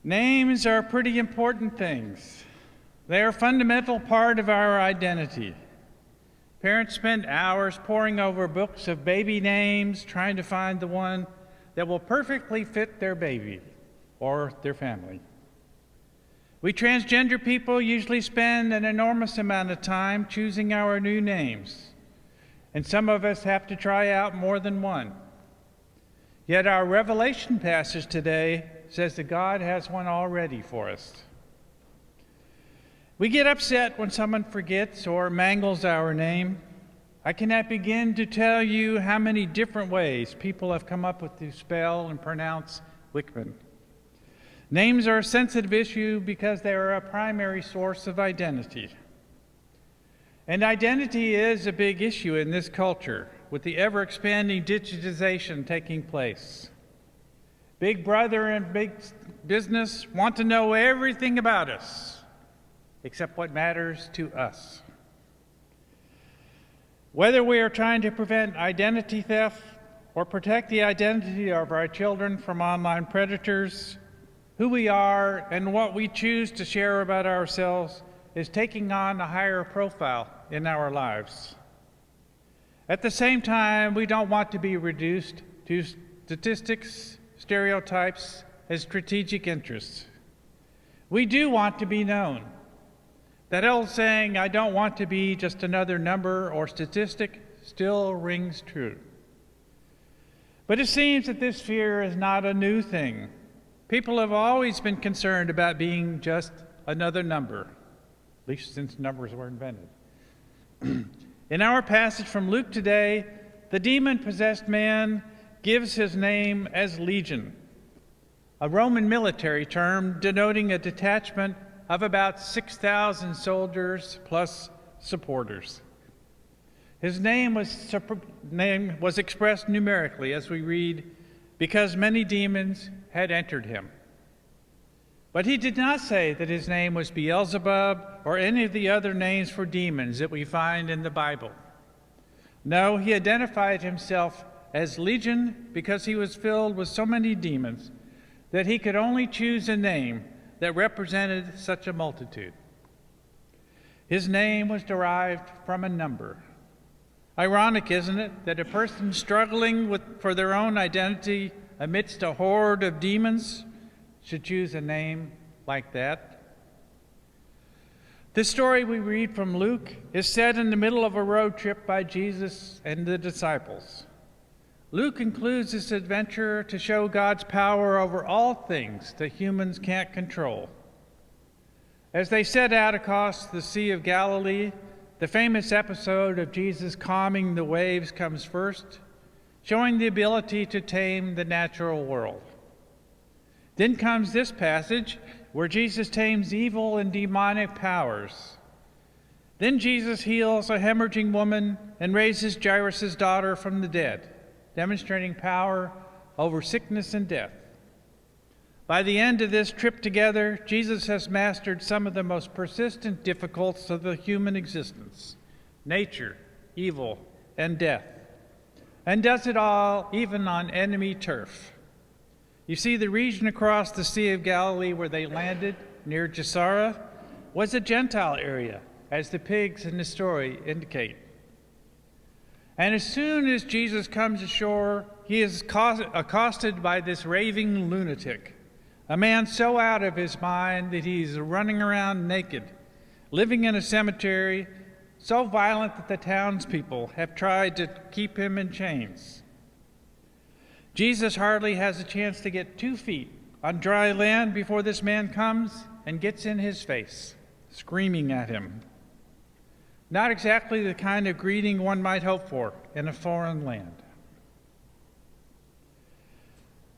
Names are pretty important things. They are a fundamental part of our identity. Parents spend hours poring over books of baby names, trying to find the one that will perfectly fit their baby or their family. We transgender people usually spend an enormous amount of time choosing our new names, and some of us have to try out more than one. Yet our Revelation passage today says that God has one already for us. We get upset when someone forgets or mangles our name. I cannot begin to tell you how many different ways people have come up with to spell and pronounce Wichmann. Names are a sensitive issue because they are a primary source of identity. And identity is a big issue in this culture, with the ever-expanding digitization taking place. Big Brother and big business want to know everything about us, except what matters to us. Whether we are trying to prevent identity theft or protect the identity of our children from online predators, who we are and what we choose to share about ourselves is taking on a higher profile in our lives. At the same time, we don't want to be reduced to statistics, stereotypes, and strategic interests. We do want to be known. That old saying, "I don't want to be just another number or statistic," still rings true. But it seems that this fear is not a new thing. People have always been concerned about being just another number, at least since numbers were invented. In our passage from Luke today, the demon-possessed man gives his name as Legion, a Roman military term denoting a detachment of about 6,000 soldiers plus supporters. His name was expressed numerically as we read, because many demons had entered him. But he did not say that his name was Beelzebub or any of the other names for demons that we find in the Bible. No, he identified himself as Legion because he was filled with so many demons that he could only choose a name that represented such a multitude. His name was derived from a number. Ironic, isn't it, that a person struggling for their own identity amidst a horde of demons should choose a name like that? This story we read from Luke is set in the middle of a road trip by Jesus and the disciples. Luke includes this adventure to show God's power over all things that humans can't control. As they set out across the Sea of Galilee, the famous episode of Jesus calming the waves comes first, showing the ability to tame the natural world. Then comes this passage where Jesus tames evil and demonic powers. Then Jesus heals a hemorrhaging woman and raises Jairus' daughter from the dead, demonstrating power over sickness and death. By the end of this trip together, Jesus has mastered some of the most persistent difficulties of the human existence: nature, evil, and death, and does it all even on enemy turf. You see, the region across the Sea of Galilee where they landed, near Gennesaret, was a Gentile area, as the pigs in the story indicate. And as soon as Jesus comes ashore, he is accosted by this raving lunatic, a man so out of his mind that he's running around naked, living in a cemetery, so violent that the townspeople have tried to keep him in chains. Jesus hardly has a chance to get 2 feet on dry land before this man comes and gets in his face, screaming at him. Not exactly the kind of greeting one might hope for in a foreign land.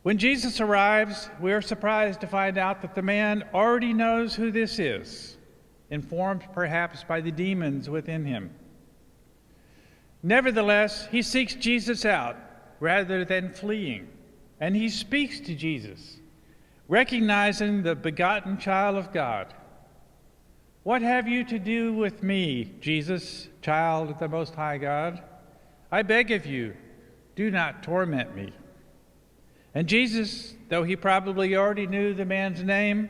When Jesus arrives, we are surprised to find out that the man already knows who this is, informed perhaps by the demons within him. Nevertheless, he seeks Jesus out rather than fleeing, and he speaks to Jesus, recognizing the begotten child of God. "What have you to do with me, Jesus, child of the Most High God? I beg of you, do not torment me." And Jesus, though he probably already knew the man's name,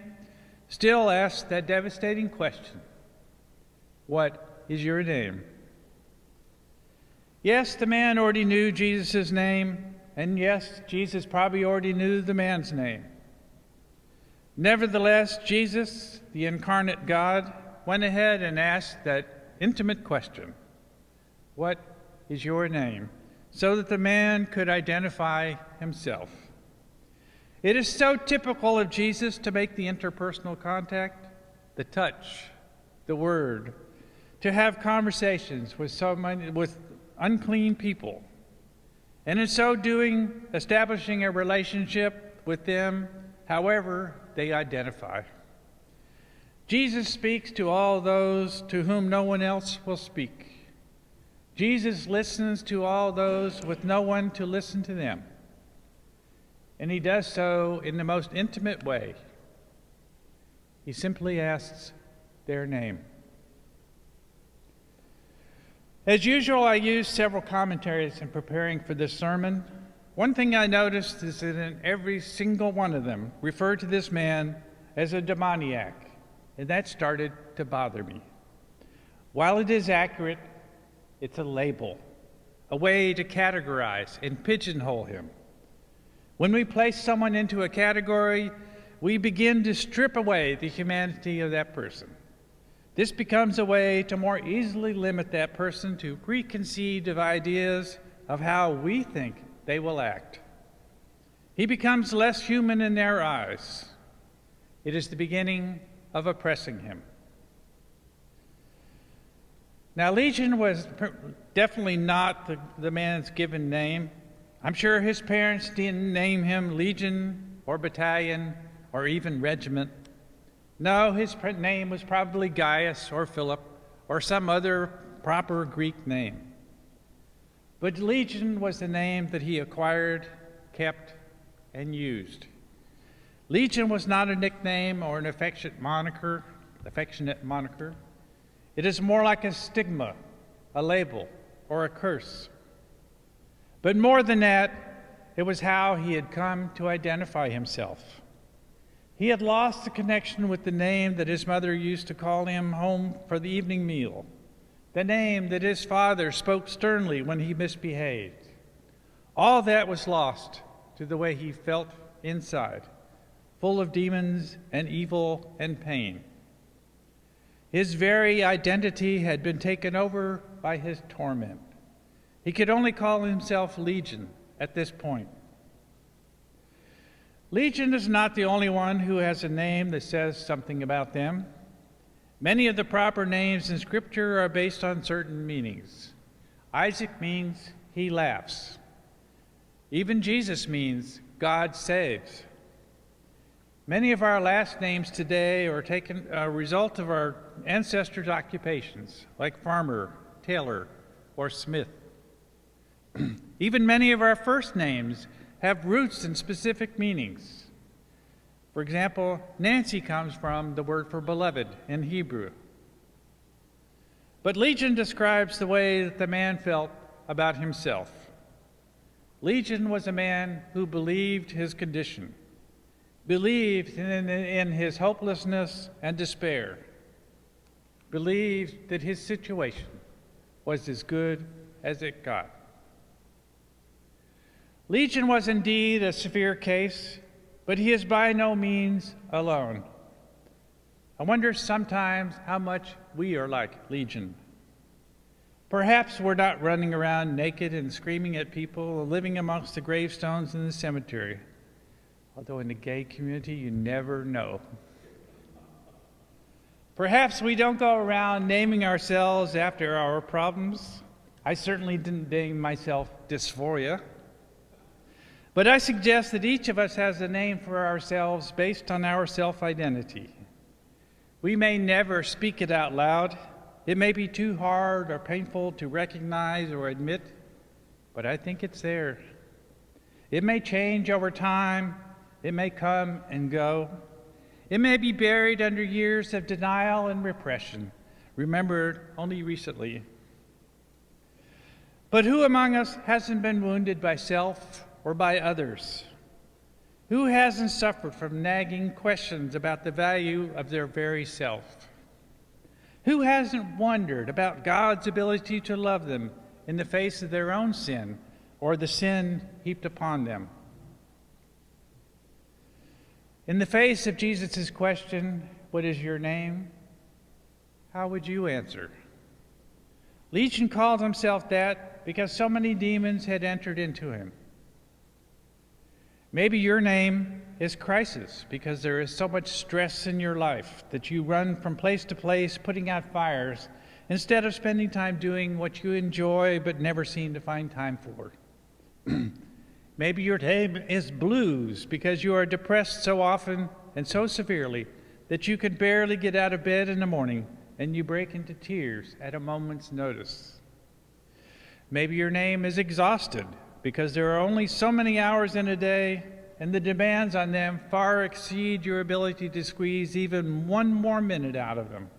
still asked that devastating question, "What is your name?" Yes, the man already knew Jesus' name, and yes, Jesus probably already knew the man's name. Nevertheless, Jesus, the incarnate God, went ahead and asked that intimate question, "What is your name?" so that the man could identify himself. It is so typical of Jesus to make the interpersonal contact, the touch, the word, to have conversations with unclean people, and in so doing, establishing a relationship with them however they identify. Jesus speaks to all those to whom no one else will speak. Jesus listens to all those with no one to listen to them. And he does so in the most intimate way. He simply asks their name. As usual, I used several commentaries in preparing for this sermon. One thing I noticed is that in every single one of them referred to this man as a demoniac, and that started to bother me. While it is accurate, it's a label, a way to categorize and pigeonhole him. When we place someone into a category, we begin to strip away the humanity of that person. This becomes a way to more easily limit that person to preconceived ideas of how we think they will act. He becomes less human in their eyes. It is the beginning of oppressing him. Now, Legion was definitely not the man's given name. I'm sure his parents didn't name him Legion or Battalion or even Regiment. No, his name was probably Gaius or Philip or some other proper Greek name. But Legion was the name that he acquired, kept, and used. Legion was not a nickname or an affectionate moniker. It is more like a stigma, a label, or a curse. But more than that, it was how he had come to identify himself. He had lost the connection with the name that his mother used to call him home for the evening meal, the name that his father spoke sternly when he misbehaved. All that was lost to the way he felt inside, full of demons and evil and pain. His very identity had been taken over by his torment. He could only call himself Legion at this point. Legion is not the only one who has a name that says something about them. Many of the proper names in Scripture are based on certain meanings. Isaac means he laughs. Even Jesus means God saves. Many of our last names today are a result of our ancestors' occupations, like farmer, tailor, or smith. Even many of our first names have roots in specific meanings. For example, Nancy comes from the word for beloved in Hebrew. But Legion describes the way that the man felt about himself. Legion was a man who believed his condition, believed in his hopelessness and despair, believed that his situation was as good as it got. Legion was indeed a severe case, but he is by no means alone. I wonder sometimes how much we are like Legion. Perhaps we're not running around naked and screaming at people or living amongst the gravestones in the cemetery. Although in the gay community, you never know. Perhaps we don't go around naming ourselves after our problems. I certainly didn't name myself dysphoria. But I suggest that each of us has a name for ourselves based on our self-identity. We may never speak it out loud. It may be too hard or painful to recognize or admit, but I think it's there. It may change over time. It may come and go. It may be buried under years of denial and repression, remembered only recently. But who among us hasn't been wounded by self or by others? Who hasn't suffered from nagging questions about the value of their very self? Who hasn't wondered about God's ability to love them in the face of their own sin or the sin heaped upon them? In the face of Jesus' question, "What is your name?" how would you answer? Legion called himself that because so many demons had entered into him. Maybe your name is Crisis because there is so much stress in your life that you run from place to place putting out fires instead of spending time doing what you enjoy but never seem to find time for. Maybe your name is Blues because you are depressed so often and so severely that you can barely get out of bed in the morning and you break into tears at a moment's notice. Maybe your name is Exhausted because there are only so many hours in a day and the demands on them far exceed your ability to squeeze even one more minute out of them.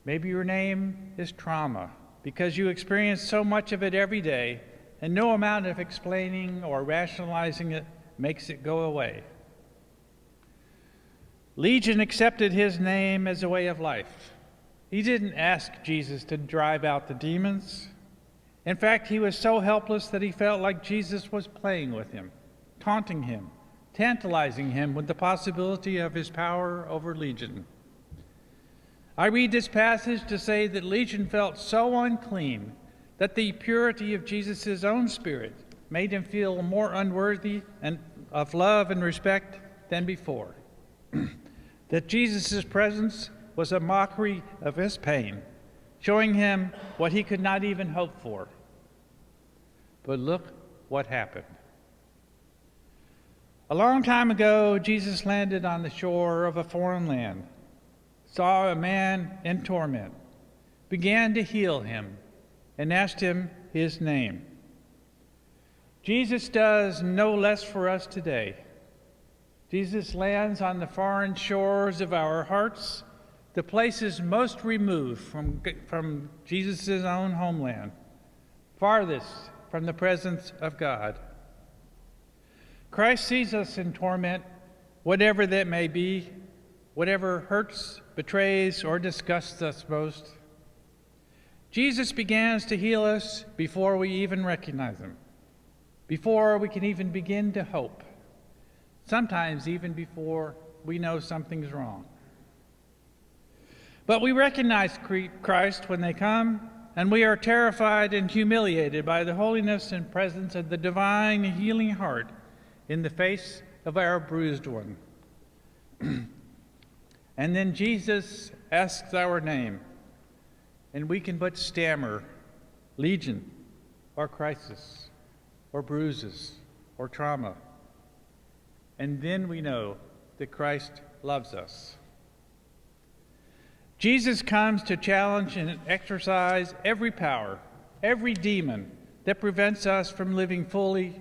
Maybe your name is Trauma because you experience so much of it every day and no amount of explaining or rationalizing it makes it go away. Legion accepted his name as a way of life. He didn't ask Jesus to drive out the demons. In fact, he was so helpless that he felt like Jesus was playing with him, taunting him, tantalizing him with the possibility of his power over Legion. I read this passage to say that Legion felt so unclean that the purity of Jesus' own spirit made him feel more unworthy of love and respect than before. That Jesus' presence was a mockery of his pain, showing him what he could not even hope for. But look what happened. A long time ago, Jesus landed on the shore of a foreign land, saw a man in torment, began to heal him, and asked him his name. Jesus does no less for us today. Jesus lands on the foreign shores of our hearts, the places most removed from Jesus' own homeland, farthest from the presence of God. Christ sees us in torment, whatever that may be, whatever hurts, betrays, or disgusts us most. Jesus begins to heal us before we even recognize him, before we can even begin to hope, sometimes even before we know something's wrong. But we recognize Christ when they come, and we are terrified and humiliated by the holiness and presence of the divine healing heart in the face of our bruised one. And then Jesus asks our name, and we can but stammer, Legion, or Crisis, or bruises, or trauma. And then we know that Christ loves us. Jesus comes to challenge and exercise every power, every demon that prevents us from living fully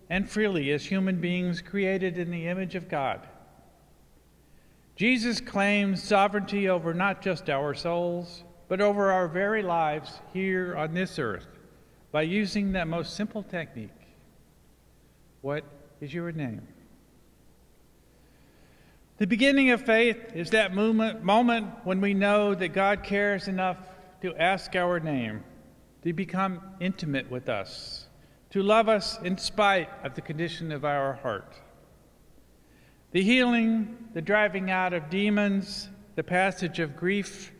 and freely as human beings created in the image of God. Jesus claims sovereignty over not just our souls, but over our very lives here on this earth by using that most simple technique. What is your name? The beginning of faith is that moment when we know that God cares enough to ask our name, to become intimate with us, to love us in spite of the condition of our heart. The healing, the driving out of demons, the passage of grief,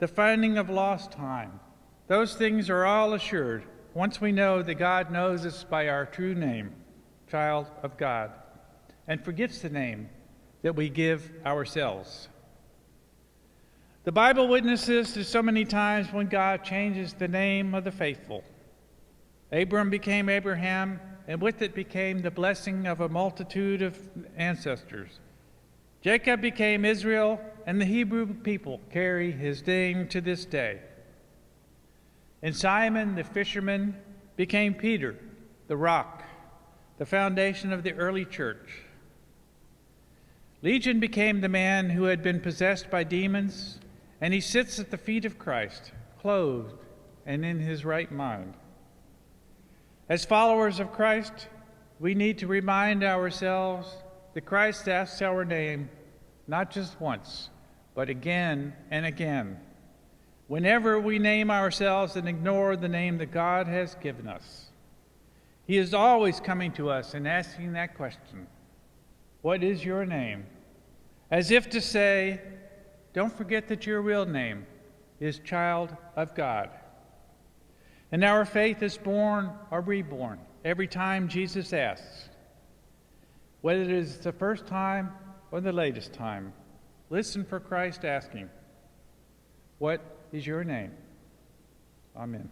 the finding of lost time, those things are all assured once we know that God knows us by our true name, child of God, and forgets the name that we give ourselves. The Bible witnesses to so many times when God changes the name of the faithful. Abram became Abraham, and with it became the blessing of a multitude of ancestors. Jacob became Israel, and the Hebrew people carry his name to this day. And Simon the fisherman became Peter, the rock, the foundation of the early church. Legion became the man who had been possessed by demons, and he sits at the feet of Christ, clothed and in his right mind. As followers of Christ, we need to remind ourselves that Christ asks our name not just once, but again and again. Whenever we name ourselves and ignore the name that God has given us, He is always coming to us and asking that question, "What is your name?" As if to say, don't forget that your real name is child of God. And our faith is born or reborn every time Jesus asks. Whether it is the first time or the latest time, listen for Christ asking, "What is your name?" Amen.